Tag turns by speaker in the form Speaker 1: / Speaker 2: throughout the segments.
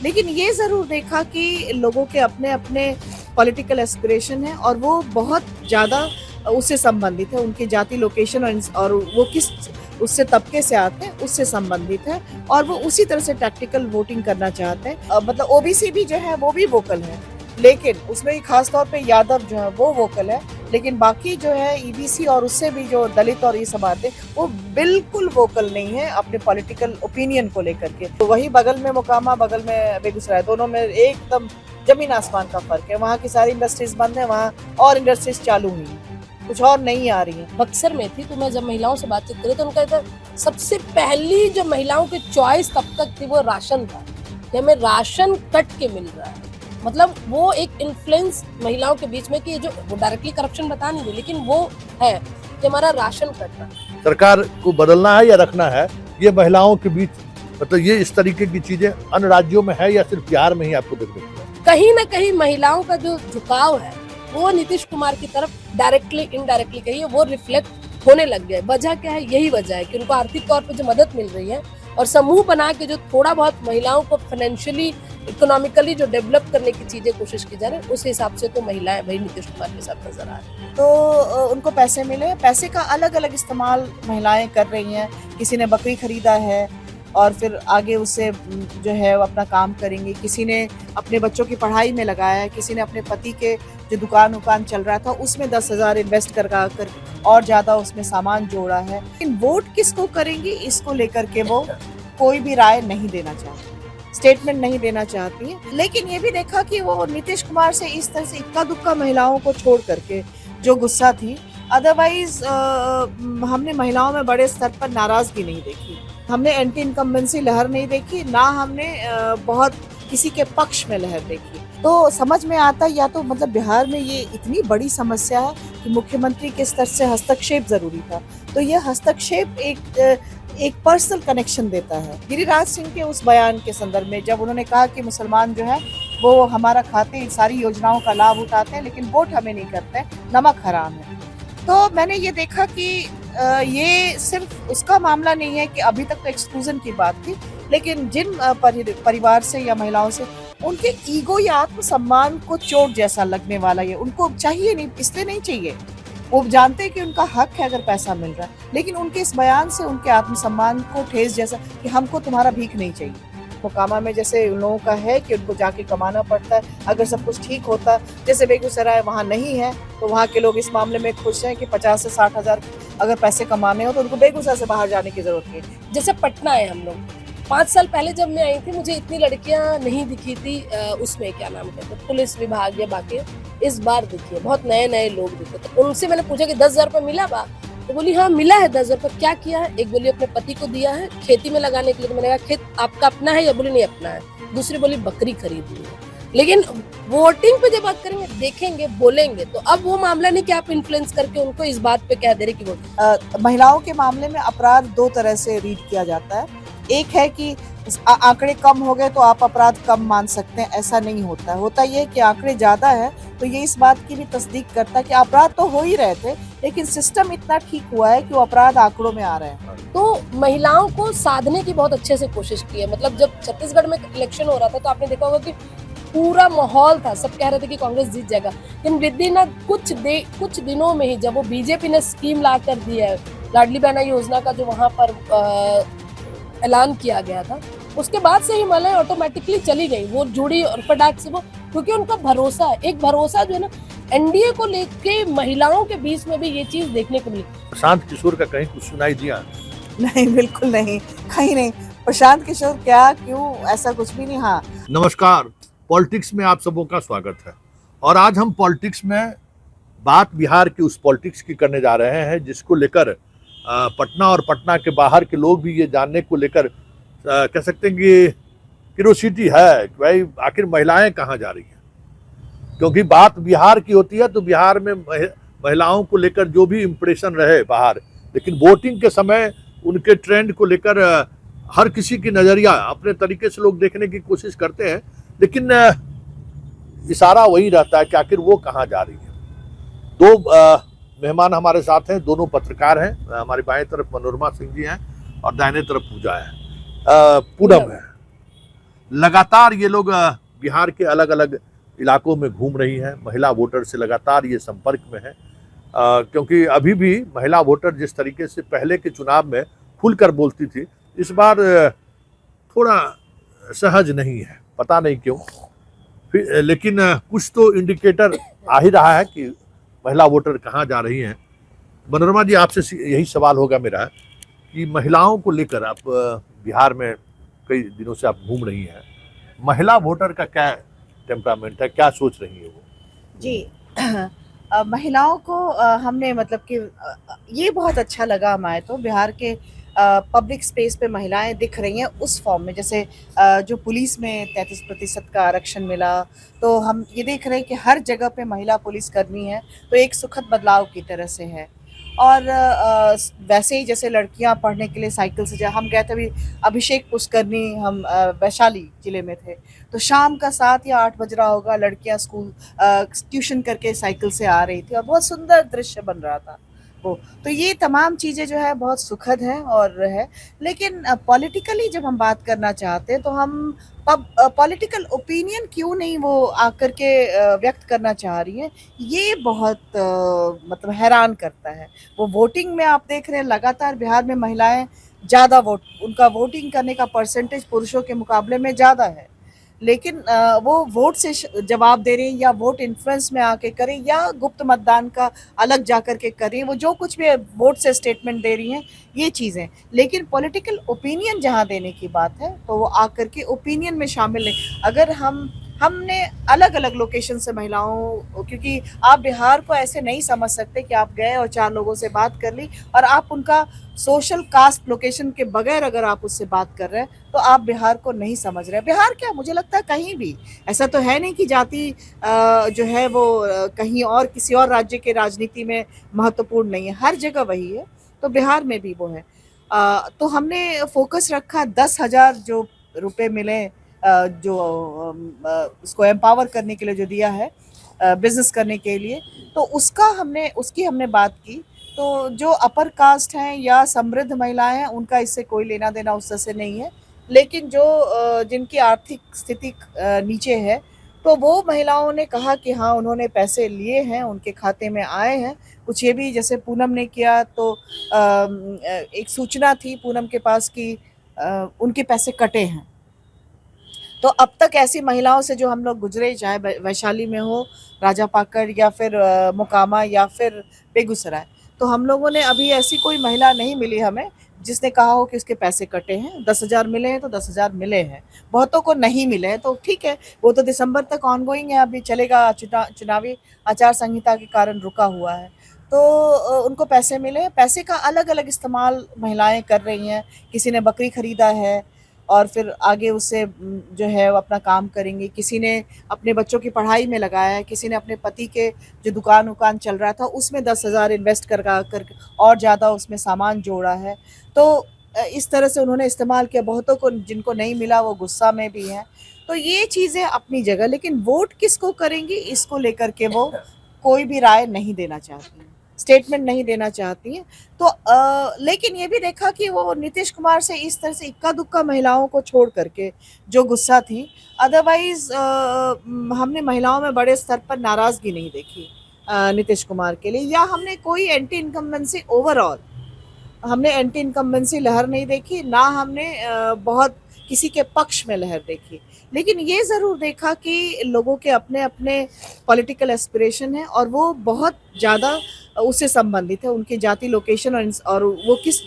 Speaker 1: लेकिन ये ज़रूर देखा कि लोगों के अपने अपने पॉलिटिकल एस्पिरेशन है और वो बहुत ज़्यादा उससे संबंधित है, उनकी जाति, लोकेशन और वो किस उससे तबके से आते हैं उससे संबंधित है और वो उसी तरह से टैक्टिकल वोटिंग करना चाहते हैं। मतलब ओबीसी भी जो है वो भी वोकल है, लेकिन उसमें खास तौर पे यादव जो है वो वोकल है, लेकिन बाकी जो है ईबीसी और उससे भी जो दलित और ये सब आते वो बिल्कुल वोकल नहीं है अपने पॉलिटिकल ओपिनियन को लेकर के। तो वही बगल में मोकामा, बगल में बेगूसराय, दोनों में एकदम जमीन आसमान का फर्क है। वहाँ की सारी इंडस्ट्रीज बंद है, वहाँ और इंडस्ट्रीज चालू हुई है, कुछ और नहीं आ रही है।
Speaker 2: बक्सर में थी तो मैं जब महिलाओं से बातचीत करी तो उनका था सबसे पहली जो महिलाओं की चॉइस तब तक थी वो राशन था कि हमें राशन कट के मिल रहा है। मतलब वो एक इन्फ्लुएंस महिलाओं के बीच में कि जो वो डायरेक्टली करप्शन बता नहीं रही, लेकिन वो है कि हमारा राशन कट रहा है।
Speaker 3: सरकार को बदलना है या रखना है, ये महिलाओं के बीच मतलब ये इस तरीके की चीजें अन्य राज्यों में है या सिर्फ बिहार में ही आपको देखने को मिला?
Speaker 2: कहीं ना कहीं महिलाओं का जो झुकाव है वो नीतीश कुमार की तरफ डायरेक्टली इनडायरेक्टली कहिए वो रिफ्लेक्ट होने लग गया है। वजह क्या है? यही वजह है कि उनको आर्थिक तौर पे जो मदद मिल रही है और समूह बना के जो थोड़ा बहुत महिलाओं को फाइनेंशियली इकोनॉमिकली जो डेवलप करने की चीजें कोशिश की जा रही है उस हिसाब से तो महिलाएं भाई नीतीश कुमार के साथ नजर आ रही है।
Speaker 1: तो उनको पैसे मिले, पैसे का अलग अलग इस्तेमाल महिलाएं कर रही हैं। किसी ने बकरी खरीदा है और फिर आगे उससे जो है वो अपना काम करेंगे, किसी ने अपने बच्चों की पढ़ाई में लगाया है, किसी ने अपने पति के जो दुकान चल रहा था उसमें 10,000 इन्वेस्ट कर और ज़्यादा उसमें सामान जोड़ा है। लेकिन वोट किसको करेंगी इसको लेकर के वो कोई भी राय नहीं देना चाहती, स्टेटमेंट नहीं देना चाहती है। लेकिन ये भी देखा कि वो नीतीश कुमार से इस तरह से इक्का दुक्का महिलाओं को छोड़ करके जो गुस्सा थी, अदरवाइज हमने महिलाओं में बड़े स्तर पर नाराजगी नहीं देखी, हमने एंटी इनकम्बेंसी लहर नहीं देखी, ना हमने बहुत किसी के पक्ष में लहर देखी। तो समझ में आता या तो मतलब बिहार में ये इतनी बड़ी समस्या है कि मुख्यमंत्री के स्तर से हस्तक्षेप जरूरी था। तो ये हस्तक्षेप एक पर्सनल कनेक्शन देता है। गिरिराज सिंह के उस बयान के संदर्भ में जब उन्होंने कहा कि मुसलमान जो है वो हमारा खाते सारी योजनाओं का लाभ उठाते हैं लेकिन वोट हमें नहीं करते, नमक हराम है। तो मैंने ये देखा कि ये सिर्फ उसका मामला नहीं है कि अभी तक तो एक्सक्लूजन की बात थी, लेकिन जिन परिवार से या महिलाओं से उनके ईगो या आत्मसम्मान को चोट जैसा लगने वाला है, उनको चाहिए नहीं, इसलिए नहीं चाहिए, वो जानते हैं कि उनका हक है अगर पैसा मिल रहा है, लेकिन उनके इस बयान से उनके आत्मसम्मान को ठेस जैसा कि हमको तुम्हारा भीख नहीं चाहिए। मोकामा में जैसे उन लोगों का है कि उनको जाके कमाना पड़ता है, अगर सब कुछ ठीक होता, जैसे बेगूसराय वहाँ नहीं है तो वहाँ के लोग इस मामले में खुश हैं कि 50 से 60 हज़ार अगर पैसे कमाने हो तो उनको बेगूसराय से बाहर जाने की जरूरत नहीं है।
Speaker 2: जैसे पटना है, हम लोग 5 साल पहले जब मैं आई थी मुझे इतनी लड़कियां नहीं दिखी थी उसमें क्या नाम कहते हैं पुलिस विभाग या बाकी। इस बार दिखी है, बहुत नए नए लोग दिखे। तो उनसे मैंने पूछा कि 10,000 रुपये मिला बा? तो बोली हाँ मिला है 10,000 रुपये। क्या किया है? एक बोली अपने पति को दिया है खेती में लगाने के लिए। तो मैंने कहा खेत आपका अपना है या? बोली नहीं अपना है। दूसरी बोली बकरी खरीदी है। लेकिन वोटिंग पे जब बात करेंगे, देखेंगे, बोलेंगे तो अब वो मामला नहीं कि आप इन्फ्लुएंस करके उनको इस बात पे कह दे रहे कि वोट।
Speaker 1: महिलाओं के मामले में अपराध दो तरह से रीड किया जाता है। एक है कि आंकड़े कम हो गए तो आप अपराध कम मान सकते हैं, ऐसा नहीं होता है। होता ये कि आंकड़े ज्यादा है तो ये इस बात की भी तस्दीक करता है कि अपराध तो हो ही रहे थे लेकिन सिस्टम इतना ठीक हुआ है कि वो अपराध आंकड़ों में आ रहे हैं।
Speaker 2: तो महिलाओं को साधने की बहुत अच्छे से कोशिश की है। मतलब जब छत्तीसगढ़ में इलेक्शन हो रहा था तो आपने देखा होगा कि पूरा माहौल था, सब कह रहे थे कि कांग्रेस जीत जाएगा, लेकिन विदिन कुछ दिनों में ही जब वो बीजेपी ने स्कीम ला कर दी है, लाडली बहना योजना का जो वहां पर ऐलान किया गया था, उसके बाद से ही महिलाएं ऑटोमेटिकली चली गई, वो जुड़ी और फटाक से वो, क्योंकि उनका भरोसा है, एक भरोसा जो है ना एनडीए को लेके महिलाओं के बीच में भी ये चीज देखने को मिली।
Speaker 3: प्रशांत किशोर का कहीं कुछ सुनाई दिया?
Speaker 1: नहीं, बिल्कुल नहीं, कहीं नहीं। प्रशांत किशोर क्या, क्यों, ऐसा कुछ भी नहीं। हाँ,
Speaker 3: नमस्कार, पॉलिटिक्स में आप सबों का स्वागत है। और आज हम पॉलिटिक्स में बात बिहार की उस पॉलिटिक्स की करने जा रहे हैं जिसको लेकर पटना और पटना के बाहर के लोग भी ये जानने को लेकर कह सकते हैं कि क्यूरोसिटी है कि भाई आखिर महिलाएं कहाँ जा रही हैं। क्योंकि बात बिहार की होती है तो बिहार में महिलाओं को लेकर जो भी इम्प्रेशन रहे बाहर, लेकिन वोटिंग के समय उनके ट्रेंड को लेकर हर किसी की नज़रिया अपने तरीके से लोग देखने की कोशिश करते हैं, लेकिन इशारा वही रहता है कि आखिर वो कहाँ जा रही है। दो मेहमान हमारे साथ हैं, दोनों पत्रकार हैं। हमारी बाएं तरफ मनोरमा सिंह जी हैं और दाहिने तरफ पूजा है, पूनम है। लगातार ये लोग बिहार के अलग अलग इलाकों में घूम रही हैं, महिला वोटर से लगातार ये संपर्क में है, क्योंकि अभी भी महिला वोटर जिस तरीके से पहले के चुनाव में खुलकर बोलती थी, इस बार थोड़ा सहज नहीं है, पता नहीं क्यों। लेकिन कुछ तो इंडिकेटर आ ही रहा है कि महिला वोटर कहाँ जा रही हैं। मनोरमा जी, आपसे यही सवाल होगा मेरा कि महिलाओं को लेकर आप बिहार में कई दिनों से आप घूम रही हैं, महिला वोटर का क्या टेम्परामेंट है, क्या सोच रही है वो?
Speaker 1: जी महिलाओं को हमने मतलब कि ये बहुत अच्छा लगा हमारे तो बिहार के पब्लिक स्पेस पे महिलाएं दिख रही हैं उस फॉर्म में, जैसे जो पुलिस में 33% का आरक्षण मिला, तो हम ये देख रहे हैं कि हर जगह पे महिला पुलिसकर्मी है, तो एक सुखद बदलाव की तरह से है। और वैसे ही जैसे लड़कियां पढ़ने के लिए साइकिल से हम गए थे अभी, अभिषेक पुष्करनी, हम वैशाली जिले में थे, तो शाम का 7 या 8 बज रहा होगा, लड़कियां स्कूल ट्यूशन करके साइकिल से आ रही थी और बहुत सुंदर दृश्य बन रहा था वो। तो ये तमाम चीज़ें जो है बहुत सुखद हैं और है। लेकिन पॉलिटिकली जब हम बात करना चाहते हैं तो हम पॉलिटिकल ओपिनियन क्यों नहीं वो आकर के व्यक्त करना चाह रही हैं, ये बहुत मतलब हैरान करता है। वो वोटिंग में आप देख रहे हैं लगातार बिहार में महिलाएं ज़्यादा उनका वोटिंग करने का परसेंटेज पुरुषों के मुकाबले में ज़्यादा है, लेकिन वो वोट से जवाब दे रही हैं या वोट इन्फ्लुएंस में आके करें या गुप्त मतदान का अलग जाकर के करें, वो जो कुछ भी वोट से स्टेटमेंट दे रही हैं ये चीज़ें। लेकिन पॉलिटिकल ओपिनियन जहाँ देने की बात है तो वो आकर के ओपिनियन में शामिल नहीं। अगर हमने अलग अलग लोकेशन से महिलाओं, क्योंकि आप बिहार को ऐसे नहीं समझ सकते कि आप गए और 4 लोगों से बात कर ली और आप उनका सोशल कास्ट लोकेशन के बगैर अगर आप उससे बात कर रहे हैं तो आप बिहार को नहीं समझ रहे हैं। बिहार क्या, मुझे लगता है कहीं भी ऐसा तो है नहीं कि जाति जो है वो कहीं और किसी और राज्य के राजनीति में महत्वपूर्ण नहीं है, हर जगह वही है, तो बिहार में भी वो है। तो हमने फोकस रखा 10,000 जो रुपए मिले जो उसको एम्पावर करने के लिए जो दिया है बिजनेस करने के लिए, तो उसकी हमने बात की। तो जो अपर कास्ट हैं या समृद्ध महिलाएं हैं उनका इससे कोई लेना देना उससे से नहीं है, लेकिन जो जिनकी आर्थिक स्थिति नीचे है तो वो महिलाओं ने कहा कि हाँ उन्होंने पैसे लिए हैं, उनके खाते में आए हैं। कुछ ये भी जैसे पूनम ने किया तो एक सूचना थी पूनम के पास कि उनके पैसे कटे हैं। तो अब तक ऐसी महिलाओं से जो हम लोग गुजरे, चाहे वैशाली में हो, राजापाकड़ या फिर मोकामा या फिर बेगूसराय, तो हम लोगों ने अभी ऐसी कोई महिला नहीं मिली हमें जिसने कहा हो कि उसके पैसे कटे हैं। 10,000 मिले हैं तो 10,000 मिले हैं, बहुतों को नहीं मिले हैं तो ठीक है, वो तो दिसंबर तक ऑनगोइंग है, अभी चलेगा, चुनावी आचार संहिता के कारण रुका हुआ है। तो उनको पैसे मिले, पैसे का अलग अलग इस्तेमाल महिलाएं कर रही हैं। किसी ने बकरी खरीदा है और फिर आगे उससे जो है वो अपना काम करेंगे, किसी ने अपने बच्चों की पढ़ाई में लगाया है, किसी ने अपने पति के जो दुकान चल रहा था उसमें 10,000 इन्वेस्ट कर और ज़्यादा उसमें सामान जोड़ा है। तो इस तरह से उन्होंने इस्तेमाल किया। बहुतों को जिनको नहीं मिला वो गुस्सा में भी हैं। तो ये चीज़ें अपनी जगह, लेकिन वोट किसको करेंगी इसको लेकर के वो कोई भी राय नहीं देना चाहती हैं, स्टेटमेंट नहीं देना चाहती हैं। तो लेकिन ये भी देखा कि वो नीतीश कुमार से इस तरह से इक्का दुक्का महिलाओं को छोड़ करके जो गुस्सा थी, अदरवाइज हमने महिलाओं में बड़े स्तर पर नाराज़गी नहीं देखी नीतीश कुमार के लिए, या हमने कोई एंटी इनकम्बेंसी ओवरऑल हमने एंटी इनकम्बेंसी लहर नहीं देखी, ना हमने बहुत किसी के पक्ष में लहर देखी। लेकिन ये ज़रूर देखा कि लोगों के अपने अपने पॉलिटिकल एस्पिरेशन है और वो बहुत ज़्यादा उससे संबंधित है, उनकी जाति, लोकेशन और वो किस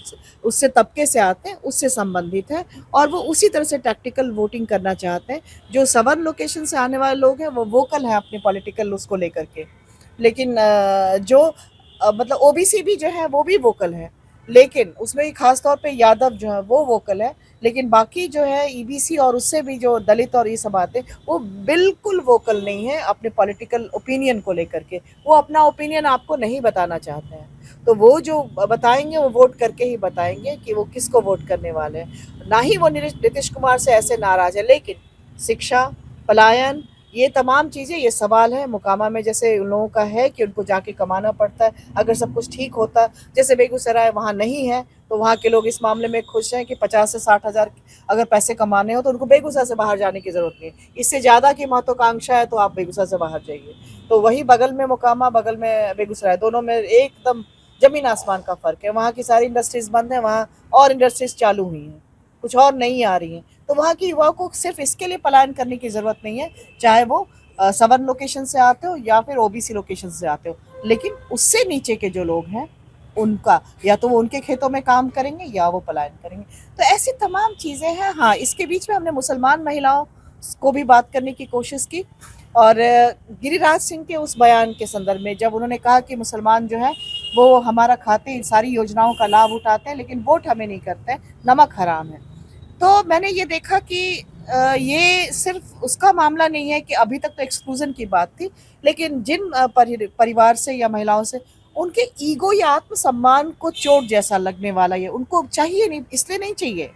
Speaker 1: उससे तबके से आते हैं उससे संबंधित है, और वो उसी तरह से टैक्टिकल वोटिंग करना चाहते हैं। जो सवर्न लोकेशन से आने वाले लोग हैं वो वोकल हैं अपने पॉलिटिकल उसको लेकर के, लेकिन जो मतलब ओबीसी भी जो है वो भी वोकल है, लेकिन उसमें भी खास तौर पे यादव जो है वो वोकल है, लेकिन बाकी जो है ईबीसी और उससे भी जो दलित और ये सब आते हैं वो बिल्कुल वोकल नहीं है अपने पॉलिटिकल ओपिनियन को लेकर के। वो अपना ओपिनियन आपको नहीं बताना चाहते हैं, तो वो जो बताएंगे वो वोट करके ही बताएंगे कि वो किसको वोट करने वाले हैं। ना ही वो नीतीश कुमार से ऐसे नाराज है, लेकिन शिक्षा, पलायन, ये तमाम चीज़ें, ये सवाल है मोकामा में जैसे उन लोगों का है कि उनको जाके कमाना पड़ता है। अगर सब कुछ ठीक होता, जैसे बेगूसराय वहाँ नहीं है, तो वहाँ के लोग इस मामले में खुश हैं कि 50 से 60 हज़ार अगर पैसे कमाने हो तो उनको बेगूसराय से बाहर जाने की ज़रूरत नहीं है। इससे ज़्यादा की महत्वाकांक्षा है तो आप बेगूसराय से बाहर जाइए। तो वही बगल में मोकामा, बगल में बेगूसराय, दोनों में एकदम ज़मीन आसमान का फ़र्क है। वहाँ की सारी इंडस्ट्रीज़ बंद हैं, वहाँ और इंडस्ट्रीज़ चालू हुई हैं, कुछ और नहीं आ रही हैं। तो वहाँ की युवाओं को सिर्फ इसके लिए पलायन करने की ज़रूरत नहीं है, चाहे वो सवर्न लोकेशन से आते हो या फिर ओबीसी लोकेशन से आते हो, लेकिन उससे नीचे के जो लोग हैं उनका या तो वो उनके खेतों में काम करेंगे या वो पलायन करेंगे। तो ऐसी तमाम चीज़ें हैं। हाँ, इसके बीच में हमने मुसलमान महिलाओं को भी बात करने की कोशिश की और गिरिराज सिंह के उस बयान के संदर्भ में जब उन्होंने कहा कि मुसलमान जो है वो हमारा खाते, सारी योजनाओं का लाभ उठाते हैं लेकिन वोट हमें नहीं करते हैं, नमक हराम है। तो मैंने ये देखा कि ये सिर्फ उसका मामला नहीं है कि अभी तक तो एक्सक्लूजन की बात थी, लेकिन जिन परिवार से या महिलाओं से उनके ईगो या आत्मसम्मान को चोट जैसा लगने वाला ये उनको चाहिए नहीं, इसलिए नहीं चाहिए।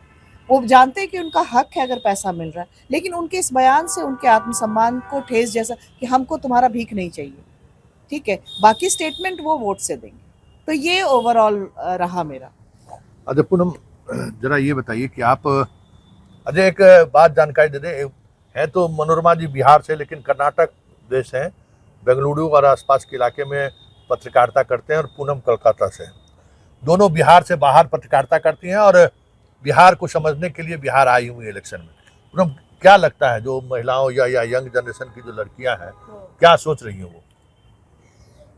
Speaker 1: वो जानते हैं कि उनका हक है अगर पैसा मिल रहा है, लेकिन उनके इस बयान से उनके आत्मसम्मान को ठेस जैसा कि हमको तुम्हारा भीख नहीं चाहिए, ठीक है, बाकी स्टेटमेंट वो वोट से देंगे। तो ये ओवरऑल रहा मेरा।
Speaker 3: अच्छा पूनम, जरा ये बताइए कि आप अजय एक बात जानकारी दे दें, है तो मनोरमा जी बिहार से लेकिन कर्नाटक देश हैं, बेंगलुरु और आसपास के इलाके में पत्रकारिता करते हैं और पूनम कोलकाता से, दोनों बिहार से बाहर पत्रकारिता करती हैं और बिहार को समझने के लिए बिहार आई हुई इलेक्शन में। पूनम, क्या लगता है जो महिलाओं या यंग जनरेशन की जो लड़कियां हैं क्या सोच रही हैं वो?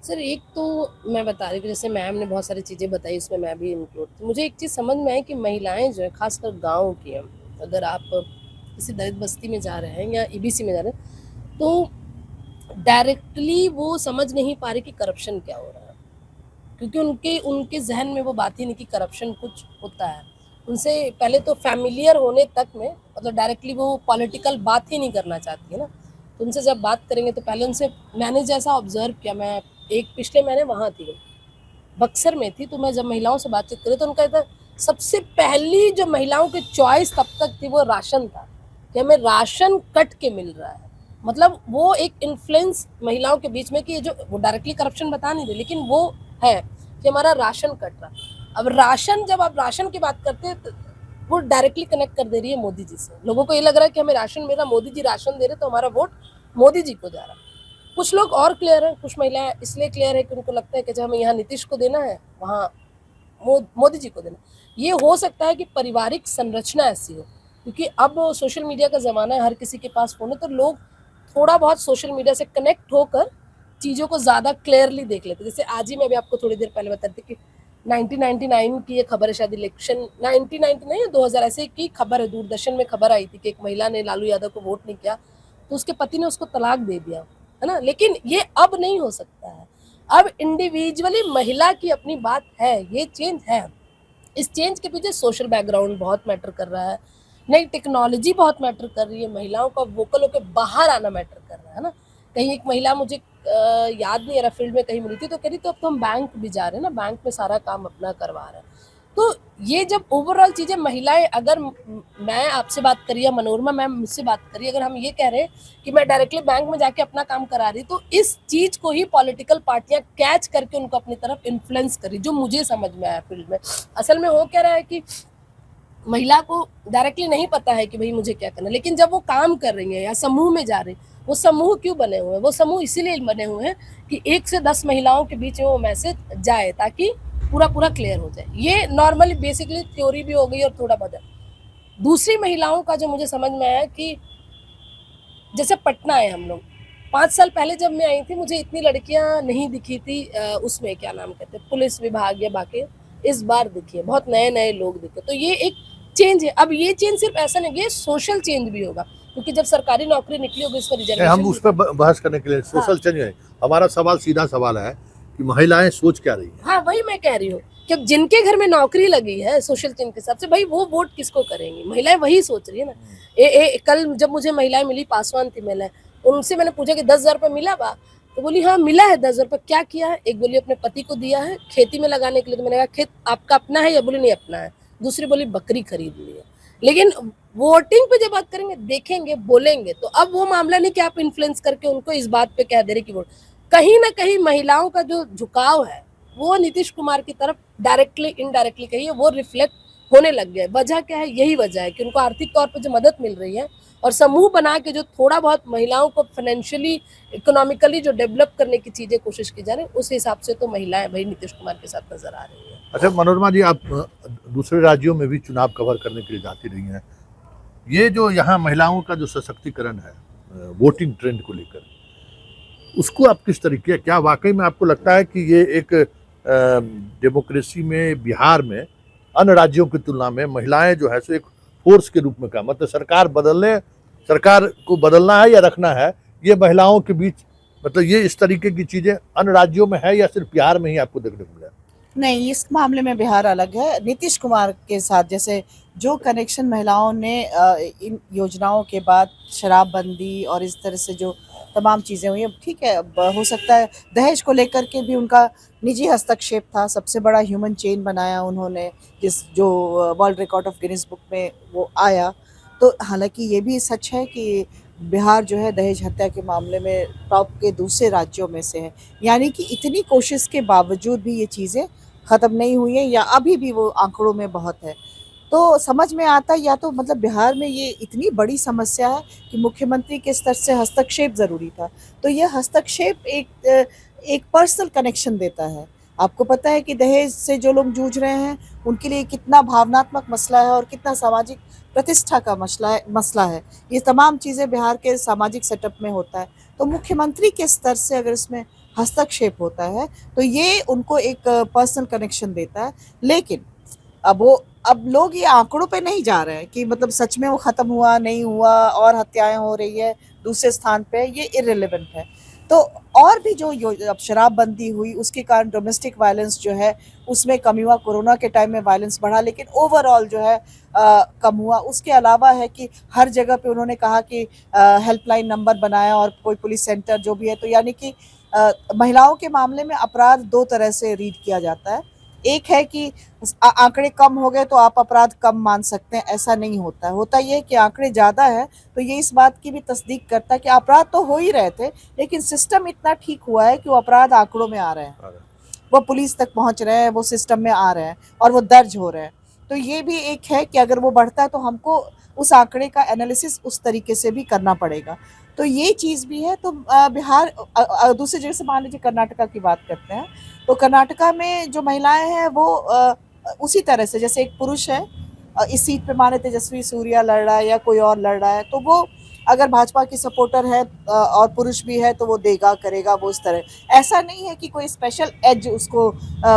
Speaker 2: सर एक तो मैं बता रही थी, जैसे मैम ने बहुत सारी चीज़ें बताई, उसमें मैं भी इंक्लूड थी। मुझे एक चीज़ समझ में आई कि महिलाएं जो है खासकर गांव की हैं, अगर आप किसी दलित बस्ती में जा रहे हैं या ईबीसी में जा रहे हैं तो डायरेक्टली वो समझ नहीं पा रहे कि करप्शन क्या हो रहा है, क्योंकि उनके उनके जहन में वो बात ही नहीं कि करप्शन कुछ होता है। उनसे पहले तो फैमिलियर होने तक में, मतलब डायरेक्टली वो पॉलिटिकल बात ही नहीं करना चाहती है ना। तो उनसे जब बात करेंगे तो पहले उनसे मैंने जैसा ऑब्जर्व किया, मैं एक पिछले महीने वहाँ थी, बक्सर में थी, तो मैं जब महिलाओं से बातचीत करी तो उनका था सबसे पहली जो महिलाओं की चॉइस तब तक थी वो राशन था, कि हमें राशन कट के मिल रहा है। मतलब वो एक इन्फ्लुएंस महिलाओं के बीच में कि ये जो वो डायरेक्टली करप्शन बता नहीं रहे, लेकिन वो है कि हमारा राशन कट रहा। अब राशन, जब आप राशन की बात करते हैं तो वो डायरेक्टली कनेक्ट कर दे रही है मोदी जी से। लोगों को ये लग रहा है कि हमें राशन मिल रहा, मोदी जी राशन दे रहे तो हमारा वोट मोदी जी को जा रहा। कुछ लोग और क्लियर है, कुछ महिलाएं इसलिए क्लियर है कि उनको लगता है कि जब हमें यहाँ नीतीश को देना है वहाँ मोदी जी को देना। ये हो सकता है कि पारिवारिक संरचना ऐसी हो, क्योंकि अब सोशल मीडिया का ज़माना है, हर किसी के पास फ़ोन है, तो लोग थोड़ा बहुत सोशल मीडिया से कनेक्ट होकर चीज़ों को ज़्यादा क्लियरली देख लेते। जैसे आज ही मैं भी आपको थोड़ी देर पहले बता रही थी कि 1999 की ये खबर है, शायद इलेक्शन 1999 या 2000 ऐसे की खबर है, दूरदर्शन में खबर आई थी कि एक महिला ने लालू यादव को वोट नहीं किया तो उसके पति ने उसको तलाक दे दिया, है ना। लेकिन ये अब नहीं हो सकता है, अब इंडिविजुअली महिला की अपनी बात है, ये चेंज है। इस चेंज के पीछे सोशल बैकग्राउंड बहुत मैटर कर रहा है, नई टेक्नोलॉजी बहुत मैटर कर रही है, महिलाओं का वोकल होकर बाहर आना मैटर कर रहा है ना। कहीं एक महिला मुझे याद नहीं आ रहा फील्ड में कहीं मिली थी, तो कह रही तो अब तो हम बैंक भी जा रहे हैं ना, बैंक में सारा काम अपना करवा रहे हैं। तो ये जब ओवरऑल चीज़ें महिलाएं, अगर मैं आपसे बात करी या मनोरमा मैम मुझसे बात करी, अगर हम ये कह रहे हैं कि मैं डायरेक्टली बैंक में जाके अपना काम करा रही, तो इस चीज़ को ही पॉलिटिकल पार्टियां कैच करके उनको अपनी तरफ इन्फ्लुएंस करी, जो मुझे समझ में आया फील्ड में। असल में हो क्या रहा है कि महिला को डायरेक्टली नहीं पता है कि भाई मुझे क्या करना, लेकिन जब वो काम कर रही है या समूह में जा रही है, वो समूह क्यों बने हुए हैं? वो समूह इसीलिए बने हुए हैं कि 1 से 10 महिलाओं के बीच में वो मैसेज जाए ताकि पूरा क्लियर हो जाए। ये नॉर्मली बेसिकली थ्योरी भी हो गई और थोड़ा बदल। दूसरी महिलाओं का जो मुझे समझ में आया कि जैसे पटना है, हम लोग 5 साल पहले जब मैं आई थी मुझे इतनी लड़कियां नहीं दिखी थी, उसमें क्या नाम कहते हैं पुलिस विभाग या बाकी, इस बार दिखी है, बहुत नए नए लोग दिखे। तो ये एक चेंज है। अब ये चेंज सिर्फ ऐसा नहीं, ये सोशल चेंज भी होगा, क्योंकि जब सरकारी नौकरी निकली होगी इसका रिजर्वेशन,
Speaker 3: हम उस पर बहस करने के लिए सोशल चेंज है। हमारा सवाल सीधा सवाल है कि महिलाएं सोच क्या रही है।
Speaker 2: हाँ वही मैं कह रही हूँ कि अब जिनके घर में नौकरी लगी है सोशल चेंज के हिसाब से, भाई वो वोट किसको करेंगी, महिलाएं वही सोच रही है ना। कल जब मुझे महिलाएं मिली, पासवान थी महिलाएं, उनसे मैंने पूछा कि 10,000 रुपये मिला बा, तो बोली हाँ मिला है 10,000 रुपये। क्या किया है? एक बोली अपने पति को दिया है खेती में लगाने के लिए, तो मैंने कहा खेत आपका अपना है? या बोली नहीं अपना है। दूसरी बोली बकरी खरीद ली है। लेकिन वोटिंग पे जब बात करेंगे, देखेंगे, बोलेंगे, तो अब वो मामला नहीं कि आप इन्फ्लुएंस करके उनको इस बात पे कह दे रहे कि वोट। कहीं ना कहीं महिलाओं का जो झुकाव है वो नीतीश कुमार की तरफ डायरेक्टली इनडायरेक्टली कहिए वो रिफ्लेक्ट होने लग गया है। वजह क्या है? यही वजह है कि उनको आर्थिक तौर पर जो मदद मिल रही है और समूह बना के जो थोड़ा बहुत महिलाओं को फाइनेंशियली इकोनॉमिकली जो डेवलप करने की चीजें कोशिश की जा रही है, उस हिसाब से तो महिलाएं भाई नीतीश कुमार के साथ नजर आ रही है।
Speaker 3: अच्छा मनोरमा जी, आप दूसरे राज्यों में भी चुनाव कवर करने के लिए जाती रही हैं। ये जो यहाँ महिलाओं का जो सशक्तिकरण है वोटिंग ट्रेंड को लेकर, उसको आप किस तरीके, क्या वाकई में आपको लगता है कि ये एक डेमोक्रेसी में बिहार में अन्य राज्यों की तुलना में महिलाएं जो है सो एक फोर्स के रूप में काम, मतलब सरकार को बदलना है या रखना है, ये महिलाओं के बीच, मतलब ये इस तरीके की चीजें अन्य राज्यों में है या सिर्फ बिहार में ही आपको देखने को मिला?
Speaker 1: नहीं, इस मामले में बिहार अलग है। नीतीश कुमार के साथ जैसे जो कनेक्शन महिलाओं ने इन योजनाओं के बाद शराबबंदी और इस तरह से जो तमाम चीज़ें हुई, अब ठीक है, अब हो सकता है दहेज को लेकर के भी उनका निजी हस्तक्षेप था। सबसे बड़ा ह्यूमन चेन बनाया उन्होंने, जो world record of Guinness book में वो आया। तो हालांकि ये भी सच है कि बिहार जो है दहेज हत्या के मामले में टॉप के दूसरे राज्यों में से है। यानी कि इतनी कोशिश के बावजूद भी ये चीज़ें ख़त्म नहीं हुई हैं या अभी भी वो आंकड़ों में बहुत है। तो समझ में आता है, या तो मतलब बिहार में ये इतनी बड़ी समस्या है कि मुख्यमंत्री के स्तर से हस्तक्षेप ज़रूरी था। तो ये हस्तक्षेप एक पर्सनल कनेक्शन देता है। आपको पता है कि दहेज से जो लोग जूझ रहे हैं उनके लिए कितना भावनात्मक मसला है और कितना सामाजिक प्रतिष्ठा का मसला है। ये तमाम चीज़ें बिहार के सामाजिक सेटअप में होता है। तो मुख्यमंत्री के स्तर से अगर इसमें हस्तक्षेप होता है तो ये उनको एक पर्सनल कनेक्शन देता है। लेकिन अब लोग ये आंकड़ों पे नहीं जा रहे हैं कि मतलब सच में वो ख़त्म हुआ नहीं हुआ और हत्याएं हो रही है दूसरे स्थान पे, ये इर्रेलेवेंट है। तो और भी जो अब शराबबंदी हुई उसके कारण डोमेस्टिक वायलेंस जो है उसमें कमी हुआ। कोरोना के टाइम में वायलेंस बढ़ा लेकिन ओवरऑल जो है कम हुआ। उसके अलावा है कि हर जगह पे उन्होंने कहा कि हेल्पलाइन नंबर बनाया और कोई पुलिस सेंटर जो भी है। तो यानी कि महिलाओं के मामले में अपराध दो तरह से रीड किया जाता है। एक है कि आंकड़े कम हो गए तो आप अपराध कम मान सकते हैं, ऐसा नहीं होता है। होता ये है कि आंकड़े ज़्यादा है तो ये इस बात की भी तस्दीक करता है कि अपराध तो हो ही रहे थे लेकिन सिस्टम इतना ठीक हुआ है कि वो अपराध आंकड़ों में आ रहे हैं, वो पुलिस तक पहुंच रहे हैं, वो सिस्टम में आ रहे हैं और वो दर्ज हो रहे हैं। तो ये भी एक है कि अगर वो बढ़ता है तो हमको उस आंकड़े का एनालिसिस उस तरीके से भी करना पड़ेगा। तो ये चीज़ भी है। तो बिहार दूसरी जगह से मान लीजिए कर्नाटका की बात करते हैं तो कर्नाटका में जो महिलाएं हैं वो उसी तरह से, जैसे एक पुरुष है इस सीट पे माने तेजस्वी सूर्या लड़ रहा है या कोई और लड़ रहा है तो वो अगर भाजपा की सपोर्टर है और पुरुष भी है तो वो देगा करेगा वो इस तरह। ऐसा नहीं है कि कोई स्पेशल एज उसको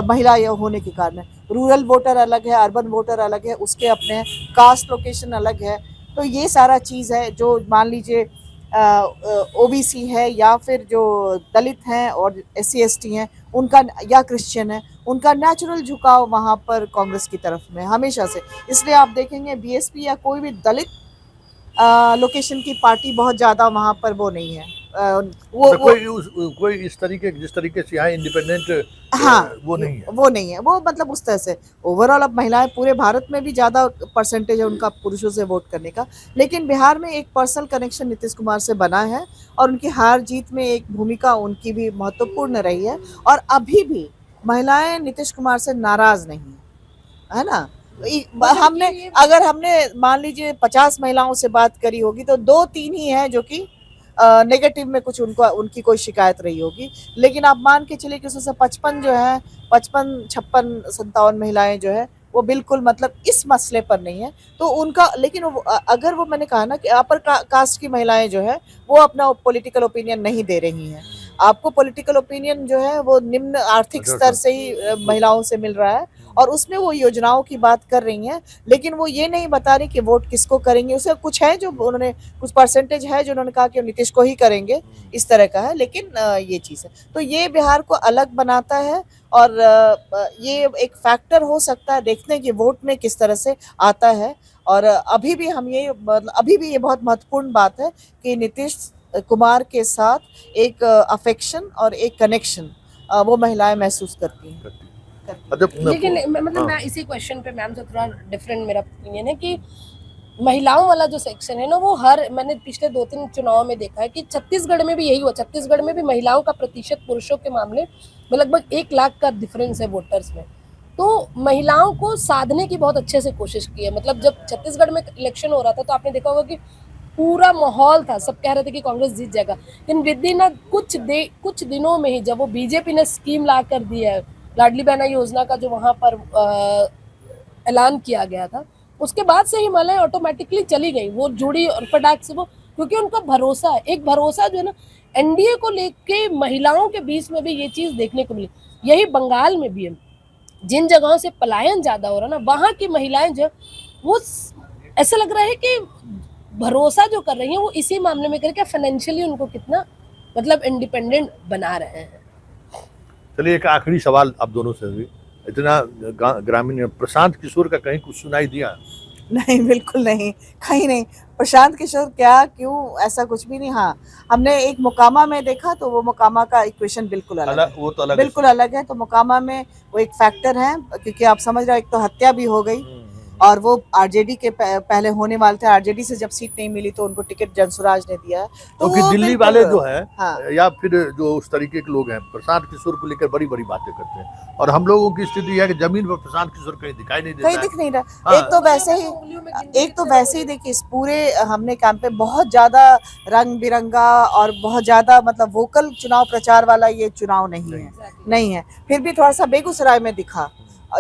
Speaker 1: महिला होने के कारण है। रूरल वोटर अलग है, अर्बन वोटर अलग है, उसके अपने कास्ट लोकेशन अलग है। तो ये सारा चीज़ है। जो मान लीजिए ओबीसी है या फिर जो दलित हैं और SC ST हैं उनका, या क्रिश्चियन है, उनका नेचुरल झुकाव वहाँ पर कांग्रेस की तरफ में हमेशा से। इसलिए आप देखेंगे BSP या कोई भी दलित लोकेशन की पार्टी बहुत ज़्यादा वहाँ पर वो नहीं है।
Speaker 3: कोई इस तरीके, जिस तरीके से यहाँ इंडिपेंडेंट,
Speaker 1: हाँ,
Speaker 3: वो नहीं है,
Speaker 1: वो नहीं है। वो मतलब उस तरह से ओवरऑल अब महिलाएं पूरे भारत में भी ज़्यादा परसेंटेज है उनका पुरुषों से वोट करने का। लेकिन बिहार में एक पर्सनल कनेक्शन नीतीश कुमार से बना है और उनकी हार जीत में एक भूमिका उनकी भी महत्वपूर्ण रही है। और अभी भी महिलाएं नीतीश कुमार से नाराज नहीं है ना। हमने मान लीजिए 50 महिलाओं से बात करी होगी तो 2-3 ही हैं जो कि नेगेटिव में कुछ उनकी कोई शिकायत रही होगी। लेकिन आप मान के चलिए कि उसमें से 55 जो है 57 महिलाएं जो है वो बिल्कुल मतलब इस मसले पर नहीं है। तो उनका, लेकिन अगर वो मैंने कहा ना कि अपर कास्ट की महिलाएं जो है वो अपना पॉलिटिकल ओपिनियन नहीं दे रही हैं। आपको पॉलिटिकल ओपिनियन जो है वो निम्न आर्थिक स्तर से ही महिलाओं से मिल रहा है और उसमें वो योजनाओं की बात कर रही हैं। लेकिन वो ये नहीं बता रही कि वोट किसको करेंगे। उसे कुछ है जो उन्होंने, कुछ परसेंटेज है जो उन्होंने कहा कि नीतीश को ही करेंगे, इस तरह का है। लेकिन ये चीज़ है तो ये बिहार को अलग बनाता है और ये एक फैक्टर हो सकता है देखते हैं कि वोट में किस तरह से आता है। और अभी भी ये बहुत महत्वपूर्ण बात है कि नीतीश कुमार के साथ एक अफेक्शन और एक कनेक्शन वो महिलाएं महसूस करती हैं।
Speaker 2: लेकिन मतलब मैं इसी क्वेश्चन पे मैम से थोड़ा डिफरेंट मेरा ओपिनियन है कि महिलाओं वाला जो सेक्शन है ना, वो मैंने पिछले 2-3 चुनाव में देखा है कि छत्तीसगढ़ में भी यही हुआ। छत्तीसगढ़ में भी महिलाओं का प्रतिशत पुरुषों के मामले में लगभग 1 लाख का डिफरेंस है वोटर्स में। तो महिलाओं को साधने की बहुत अच्छे से कोशिश की है। मतलब जब छत्तीसगढ़ में इलेक्शन हो रहा था तो आपने देखा होगा कि पूरा माहौल था, सब कह रहे थे कि कांग्रेस जीत जाएगा, लेकिन विदिन कुछ दिनों में ही जब वो बीजेपी ने स्कीम ला कर दी है, लाडली बहना योजना का जो वहां पर ऐलान किया गया था, उसके बाद से ही महिलाएं ऑटोमेटिकली चली गई, वो जुड़ी और फटाक से वो, क्योंकि उनका भरोसा है, एक भरोसा जो है ना एनडीए को लेके महिलाओं के बीच में भी ये चीज देखने को मिली। यही बंगाल में भी है, जिन जगहों से पलायन ज्यादा हो रहा ना, वहां की महिलाएं जो वो ऐसा लग रहा है कि भरोसा जो कर रही है वो इसी मामले में करके फाइनेंशियली उनको कितना मतलब इंडिपेंडेंट बना रहे हैं।
Speaker 3: चलिए एक आखिरी सवाल आप दोनों से भी, इतना ग्रामीण प्रशांत किशोर का कहीं कुछ सुनाई दिया?
Speaker 1: नहीं, बिल्कुल नहीं, कहीं नहीं। प्रशांत किशोर क्या, क्यों, ऐसा कुछ भी नहीं। हाँ, हमने एक मोकामा में देखा तो वो मोकामा का इक्वेशन बिल्कुल अलग है,
Speaker 3: वो तो अलग
Speaker 1: बिल्कुल अलग है। तो मोकामा में वो एक फैक्टर है, क्योंकि आप समझ रहे हो, एक तो हत्या भी हो गई और वो आरजेडी के पहले होने वाले थे। आरजेडी से जब सीट नहीं मिली तो उनको टिकट जनसुराज ने दिया है। तो
Speaker 3: क्योंकि
Speaker 1: वो
Speaker 3: दिल्ली
Speaker 1: बिल्कुल-
Speaker 3: वाले जो है
Speaker 1: हाँ,
Speaker 3: या फिर जो उस तरीके के लोग हैं प्रशांत किशोर को लेकर बड़ी बड़ी बातें करते हैं, और हम लोगों की स्थिति है कि जमीन पर प्रशांत किशोर कहीं दिखाई नहीं देता
Speaker 1: कहीं
Speaker 3: है।
Speaker 1: दिख नहीं रहा।
Speaker 3: हाँ।
Speaker 1: एक तो वैसे ही देखिए, इस पूरे हमने कैंप पे बहुत ज्यादा रंग बिरंगा और बहुत ज्यादा मतलब वोकल चुनाव प्रचार वाला ये चुनाव नहीं है। फिर भी थोड़ा सा बेगूसराय में दिखा।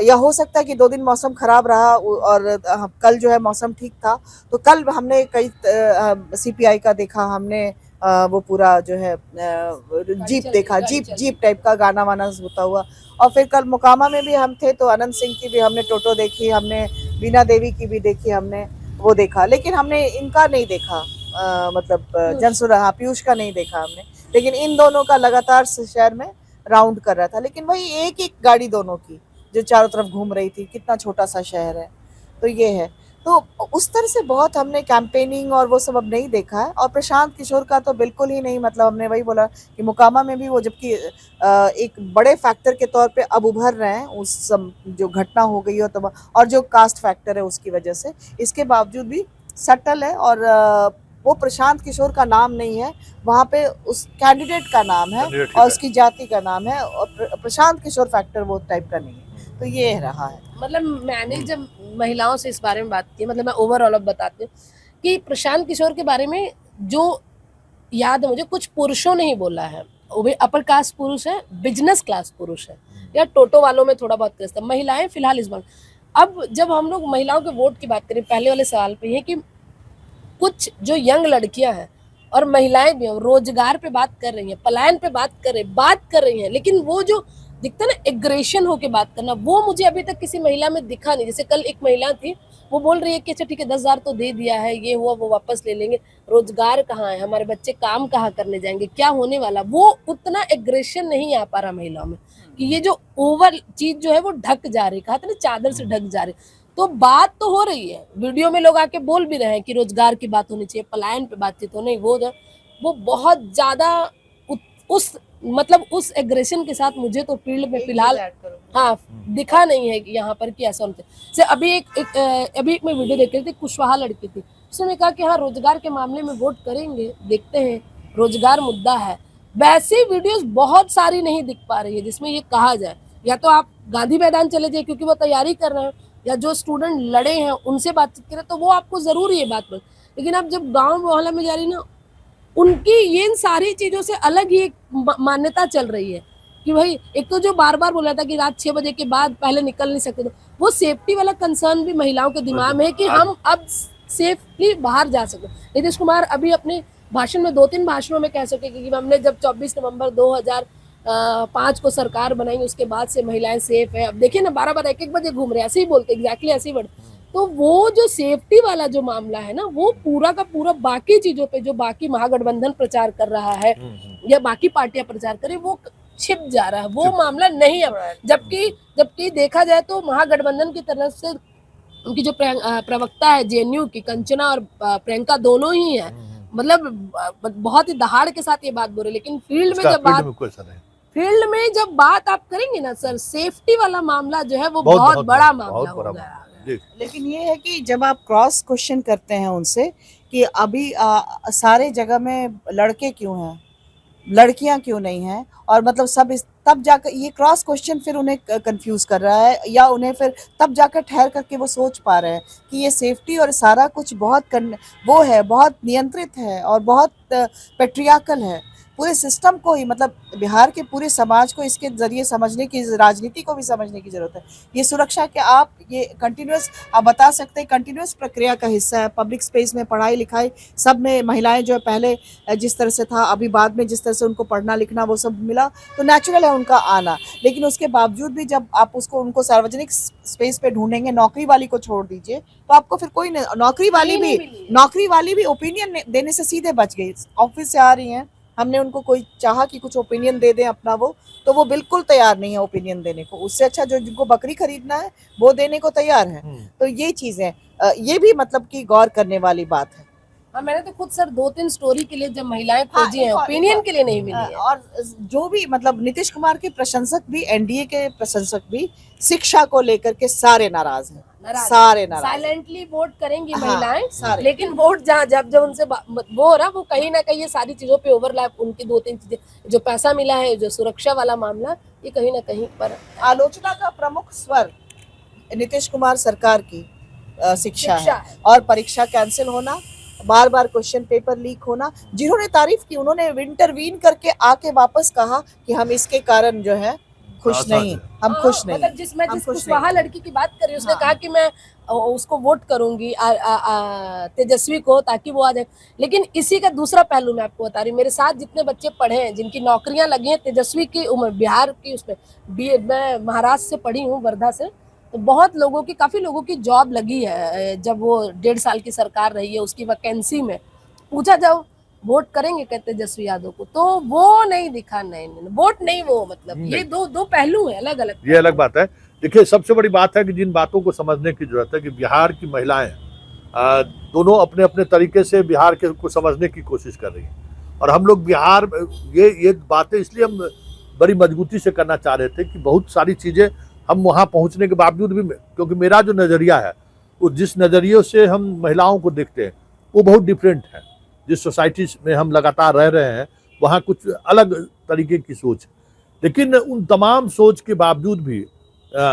Speaker 1: या हो सकता है कि 2 दिन मौसम खराब रहा और कल जो है मौसम ठीक था, तो कल हमने कई सीपीआई का देखा हमने, वो पूरा जो है जीप देखा, जीप टाइप का गाना वाना होता हुआ। और फिर कल मोकामा में भी हम थे तो अनंत सिंह की भी हमने टोटो देखी, हमने बीना देवी की भी देखी, हमने वो देखा। लेकिन हमने इनका नहीं देखा, मतलब जनसुरा पीयूष का नहीं देखा हमने। लेकिन इन दोनों का लगातार शहर में राउंड कर रहा था। लेकिन वही एक एक गाड़ी दोनों की जो चारों तरफ घूम रही थी, कितना छोटा सा शहर है। तो ये है, तो उस तरह से बहुत हमने कैंपेनिंग और वो सब अब नहीं देखा है। और प्रशांत किशोर का तो बिल्कुल ही नहीं, मतलब हमने वही बोला कि मोकामा में भी वो जबकि एक बड़े फैक्टर के तौर पे अब उभर रहे हैं उस सब जो घटना हो गई हो तो, और जो कास्ट फैक्टर है उसकी वजह से, इसके बावजूद भी सटल है। और वो प्रशांत किशोर का नाम नहीं है वहाँ पे, उस कैंडिडेट का नाम है और उसकी जाति का नाम है, और प्रशांत किशोर फैक्टर वो टाइप का नहीं है। तो ये रहा है।
Speaker 2: मतलब मैंने जब महिलाओं से इस बारे में बात की, मतलब मैं ओवरऑल अब बताती हूँ कि प्रशांत किशोर के बारे में जो याद है मुझे, कुछ पुरुषों ने ही बोला है, वो भी अपर कास्ट पुरुष है, बिजनेस क्लास पुरुष है, या टोटो वालों में थोड़ा बहुत करता है। महिलाएं फिलहाल इस बार, अब जब हम लोग महिलाओं के वोट की बात करें, पहले वाले सवाल पे है कि कुछ जो यंग लड़कियां हैं और महिलाएं भी रोजगार पे बात कर रही हैं, पलायन पे बात कर रही हैं, लेकिन वो जो दिखता है ना एग्रेशन होके बात करना, वो मुझे अभी तक किसी महिला में दिखा नहीं। जैसे कल एक महिला थी, वो बोल रही है कि अच्छा ठीक है 10,000 तो दे दिया है, ये हुआ वो वापस ले लेंगे, रोजगार कहाँ है, हमारे बच्चे काम कहाँ करने जाएंगे, क्या होने वाला, वो उतना एग्रेशन नहीं आ पा रहा महिलाओं में कि ये जो ओवर चीज जो है वो ढक जा रही, कहा था ना चादर से ढक जा रही। तो बात तो हो रही है, वीडियो में लोग आके बोल भी रहे हैं कि रोजगार की बात होनी चाहिए, पलायन पे बातचीत हो, नहीं वो बहुत ज्यादा उस मतलब उस एग्रेशन के साथ मुझे तो फील्ड में फिलहाल हाँ दिखा नहीं है कि यहाँ पर कि ऐसा होता है। से अभी एक मैं वीडियो देख रही थी, कुशवाहा लड़की थी, उसने कहा कि हाँ रोजगार के मामले में वोट करेंगे, देखते हैं, रोजगार मुद्दा है। वैसी वीडियोस बहुत सारी नहीं दिख पा रही है जिसमें ये कहा जाए या तो आप गांधी मैदान चले जाइए क्योंकि वो तैयारी कर रहे हैं, या जो स्टूडेंट लड़े हैं उनसे बातचीत करें तो वो आपको जरूरी है बात पर। लेकिन आप जब गाँव मोहल्ला में जा रही ना, उनकी ये इन सारी चीजों से अलग ही एक मान्यता चल रही है कि भाई एक तो जो बार बार बोला था कि रात 6 बजे के बाद पहले निकल नहीं सकते, तो वो सेफ्टी वाला कंसर्न भी महिलाओं के दिमाग में है कि हम अब सेफली बाहर जा सकते। नीतीश कुमार अभी अपने भाषण में 2-3 भाषणों में कह सके कि हमने जब 24 नवंबर 2005 को सरकार बनाई उसके बाद से महिलाएं सेफ है। अब देखिए ना 12-12 1-1 बजे घूम रहे हैं, ऐसे ही बोलते एग्जैक्टली ऐसे ही बढ़ते। तो वो जो सेफ्टी वाला जो मामला है ना, वो पूरा का पूरा बाकी चीजों पे जो बाकी महागठबंधन प्रचार कर रहा है या बाकी पार्टियां प्रचार करें वो छिप जा रहा है, वो मामला नहीं है। जबकि देखा जाए तो महागठबंधन की तरफ से उनकी जो प्रवक्ता है जेएनयू की, कंचना और प्रियंका दोनों ही है, मतलब बहुत ही दहाड़ के साथ ये बात बोल रहे। लेकिन फील्ड में जब बात आप करेंगे ना सर, सेफ्टी वाला मामला जो है वो बहुत बड़ा मामला हो गया।
Speaker 3: जी।
Speaker 1: लेकिन ये है कि जब आप क्रॉस क्वेश्चन करते हैं उनसे कि अभी सारे जगह में लड़के क्यों हैं, लड़कियां क्यों नहीं हैं, और मतलब सब तब जाकर ये क्रॉस क्वेश्चन फिर उन्हें कंफ्यूज कर रहा है, या उन्हें फिर तब जाकर ठहर करके वो सोच पा रहे हैं कि ये सेफ्टी और सारा कुछ बहुत वो है, बहुत नियंत्रित है और बहुत पेट्रियाकल है। पूरे सिस्टम को ही, मतलब बिहार के पूरे समाज को इसके जरिए समझने की, राजनीति को भी समझने की जरूरत है। ये सुरक्षा के आप ये कंटिन्यूस आप बता सकते हैं, कंटिन्यूस प्रक्रिया का हिस्सा है। पब्लिक स्पेस में पढ़ाई लिखाई सब में महिलाएं जो है पहले जिस तरह से था, अभी बाद में जिस तरह से उनको पढ़ना लिखना वो सब मिला, तो नेचुरल है उनका आना। लेकिन उसके बावजूद भी जब आप उसको उनको सार्वजनिक स्पेस पे ढूंढेंगे, नौकरी वाली को छोड़ दीजिए, तो आपको फिर कोई नौकरी वाली भी ओपिनियन देने से सीधे बच गई। ऑफिस से आ रही हैं, हमने उनको कोई चाहा कि कुछ ओपिनियन दे दें अपना, वो तो बिल्कुल तैयार नहीं है ओपिनियन देने को। उससे अच्छा जो जिनको बकरी खरीदना है वो देने को तैयार है। तो ये चीजें ये भी मतलब कि गौर करने वाली बात है।
Speaker 2: हाँ, मैंने तो खुद सर 2-3 स्टोरी के लिए जब महिलाएं खोजी हैं, ओपिनियन के लिए नहीं मिली है।
Speaker 1: और जो भी मतलब नीतीश कुमार के प्रशंसक भी, एनडीए के प्रशंसक भी शिक्षा को लेकर के सारे नाराज हैं, सारे नाराज।
Speaker 2: साइलेंटली वोट करेंगी
Speaker 1: हाँ,
Speaker 2: महिलाएं, लेकिन वोट जब उनसे वो हो रहा, वो कहीं ना कहीं ये सारी चीजों पे ओवरलैप, उनकी 2-3 चीजें, जो पैसा मिला है, जो सुरक्षा वाला मामला, ये कहीं ना कहीं पर
Speaker 1: आलोचना का प्रमुख स्वर नीतीश कुमार सरकार की शिक्षा है।
Speaker 2: है।
Speaker 1: और परीक्षा कैंसिल होना, बार बार क्वेश्चन पेपर लीक होना, जिन्होंने तारीफ की उन्होंने इंटरवीन करके आके वापस कहा कि हम इसके कारण जो है खुश नहीं, हम खुश नहीं।
Speaker 2: मतलब जिस कुशवाहा लड़की की बात कर रही है, उसने कहा कि मैं उसको वोट करूंगी तेजस्वी को, ताकि वो आ जाए। लेकिन इसी का दूसरा पहलू मैं आपको बता रही हूँ। मेरे साथ जितने बच्चे पढ़े हैं, जिनकी नौकरियां लगी हैं तेजस्वी की उम्र, बिहार की उसमें मैं महाराष्ट्र से पढ़ी हूँ, वर्धा से, तो बहुत लोगों की, काफी लोगों की जॉब लगी है जब वो 1.5 साल की सरकार रही है, उसकी वैकेंसी में पूछा जब वोट करेंगे कहते तेजस्वी यादव को, तो वो नहीं दिखा, नहीं वोट नहीं, वो मतलब ये दो पहलू है अलग अलग।
Speaker 3: ये अलग बात है। देखिए, सबसे बड़ी बात है कि जिन बातों को समझने की जरूरत है कि बिहार की महिलाएं दोनों अपने अपने तरीके से बिहार के को समझने की कोशिश कर रही हैं। और हम लोग बिहार ये बातें इसलिए हम बड़ी मजबूती से करना चाह रहे थे कि बहुत सारी चीजें हम वहाँ पहुँचने के बावजूद भी, क्योंकि मेरा जो नज़रिया है वो जिस नज़रिए से हम महिलाओं को देखते हैं वो बहुत डिफरेंट है। जिस सोसाइटी में हम लगातार रह रहे हैं वहाँ कुछ अलग तरीके की सोच है। लेकिन उन तमाम सोच के बावजूद भी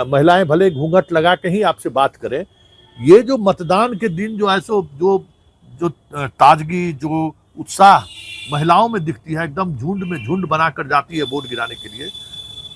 Speaker 3: महिलाएं भले घूंघट लगा के ही आपसे बात करें, ये जो मतदान के दिन जो ऐसो जो ताजगी, जो उत्साह महिलाओं में दिखती है, एकदम झुंड बनाकर जाती है वोट गिराने के लिए,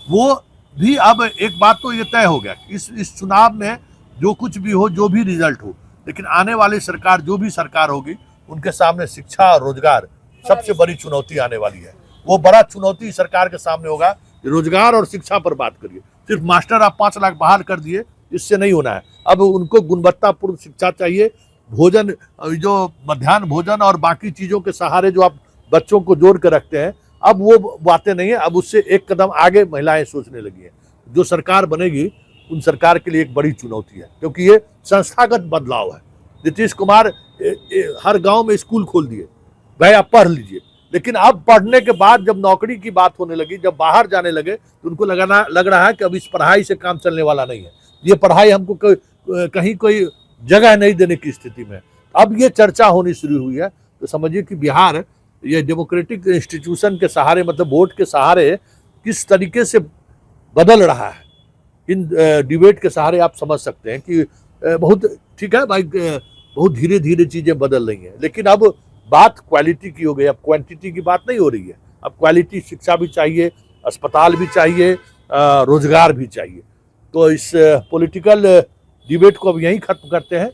Speaker 3: वो भी अब एक बात तो ये तय हो गया कि इस चुनाव में जो कुछ भी हो, जो भी रिजल्ट हो, लेकिन आने वाली सरकार, जो भी सरकार होगी, उनके सामने शिक्षा और रोजगार सबसे बड़ी चुनौती आने वाली है। वो बड़ा चुनौती सरकार के सामने होगा। रोजगार और शिक्षा पर बात करिए, सिर्फ मास्टर आप 5 लाख बहाल कर दिए, इससे नहीं होना है। अब उनको गुणवत्तापूर्ण शिक्षा चाहिए, भोजन, जो मध्याह्न भोजन और बाकी चीजों के सहारे जो आप बच्चों को जोड़ कर रखते हैं, अब वो बातें नहीं है। अब उससे एक कदम आगे महिलाएं सोचने लगी हैं। जो सरकार बनेगी उन सरकार के लिए एक बड़ी चुनौती है, क्योंकि ये संस्थागत बदलाव है। नीतीश कुमार हर गांव में स्कूल खोल दिए, भाई आप पढ़ लीजिए, लेकिन अब पढ़ने के बाद जब नौकरी की बात होने लगी, जब बाहर जाने लगे, तो उनको लग रहा है कि अब इस पढ़ाई से काम चलने वाला नहीं है, ये पढ़ाई हमको कहीं कोई जगह नहीं देने की स्थिति में। अब ये चर्चा होनी शुरू हुई है। तो समझिए कि बिहार ये डेमोक्रेटिक इंस्टीट्यूशन के सहारे, मतलब वोट के सहारे किस तरीके से बदल रहा है। इन डिबेट के सहारे आप समझ सकते हैं कि बहुत ठीक है भाई, बहुत धीरे धीरे चीजें बदल रही हैं, लेकिन अब बात क्वालिटी की हो गई, अब क्वांटिटी की बात नहीं हो रही है। अब क्वालिटी शिक्षा भी चाहिए, अस्पताल भी चाहिए, रोजगार भी चाहिए। तो इस पॉलिटिकल डिबेट को अब यहीं खत्म करते हैं,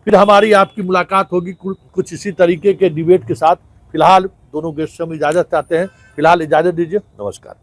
Speaker 3: फिर हमारी आपकी मुलाकात होगी कुछ इसी तरीके के डिबेट के साथ। फिलहाल दोनों गेस्ट से हम इजाजत चाहते हैं। फिलहाल इजाजत दीजिए, नमस्कार।